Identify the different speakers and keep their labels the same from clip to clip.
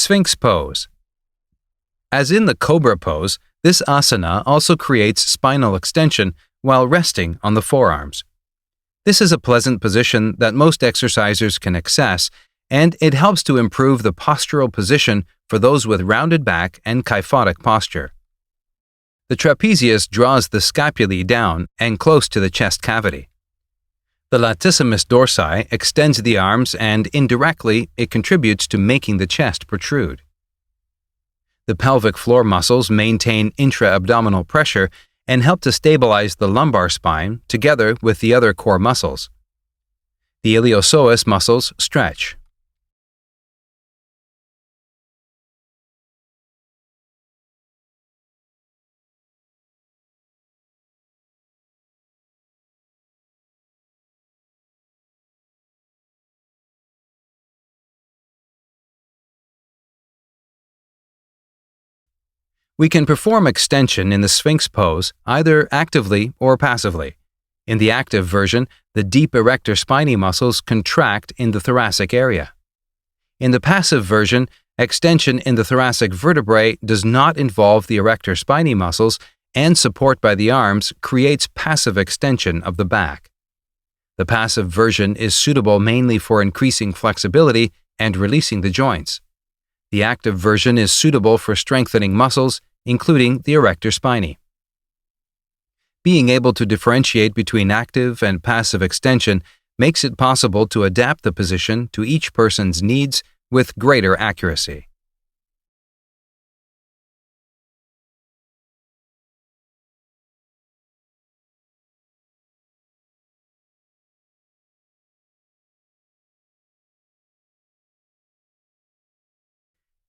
Speaker 1: Sphinx pose. As in the cobra pose, this asana also creates spinal extension while resting on the forearms. This is a pleasant position that most exercisers can access, and it helps to improve the postural position for those with rounded back and kyphotic posture. The trapezius draws the scapulae down and close to the chest cavity. The latissimus dorsi extends the arms, and indirectly it contributes to making the chest protrude. The pelvic floor muscles maintain intra-abdominal pressure and help to stabilize the lumbar spine together with the other core muscles. The iliopsoas muscles stretch. We can perform extension in the Sphinx pose either actively or passively. In the active version, the deep erector spinae muscles contract in the thoracic area. In the passive version, extension in the thoracic vertebrae does not involve the erector spinae muscles, and support by the arms creates passive extension of the back. The passive version is suitable mainly for increasing flexibility and releasing the joints. The active version is suitable for strengthening muscles, including the erector spinae. Being able to differentiate between active and passive extension makes it possible to adapt the position to each person's needs with greater accuracy.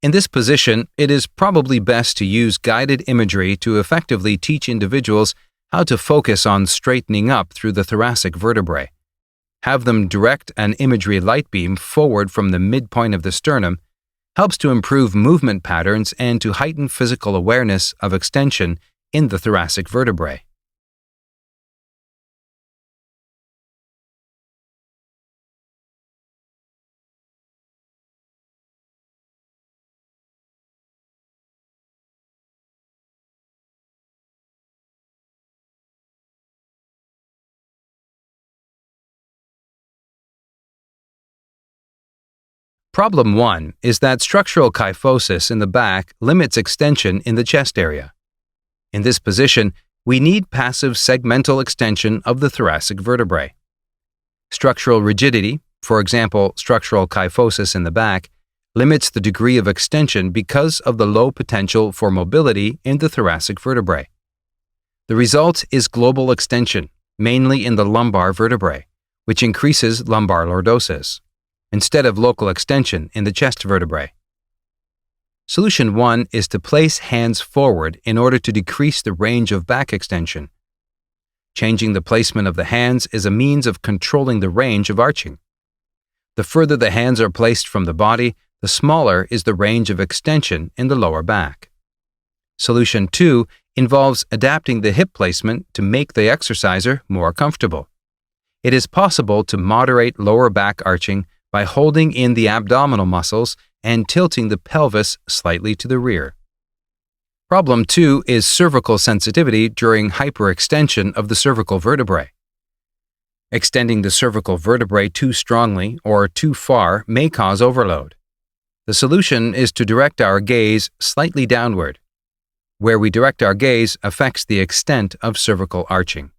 Speaker 1: In this position, it is probably best to use guided imagery to effectively teach individuals how to focus on straightening up through the thoracic vertebrae. Have them direct an imagery light beam forward from the midpoint of the sternum helps to improve movement patterns and to heighten physical awareness of extension in the thoracic vertebrae. Problem 1 is that structural kyphosis in the back limits extension in the chest area. In this position, we need passive segmental extension of the thoracic vertebrae. Structural rigidity, for example, structural kyphosis in the back, limits the degree of extension because of the low potential for mobility in the thoracic vertebrae. The result is global extension, mainly in the lumbar vertebrae, which increases lumbar lordosis, instead of local extension in the chest vertebrae. Solution 1 is to place hands forward in order to decrease the range of back extension. Changing the placement of the hands is a means of controlling the range of arching. The further the hands are placed from the body, the smaller is the range of extension in the lower back. Solution 2 involves adapting the hip placement to make the exerciser more comfortable. It is possible to moderate lower back arching by holding in the abdominal muscles and tilting the pelvis slightly to the rear. Problem 2 is cervical sensitivity during hyperextension of the cervical vertebrae. Extending the cervical vertebrae too strongly or too far may cause overload. The solution is to direct our gaze slightly downward. Where we direct our gaze affects the extent of cervical arching.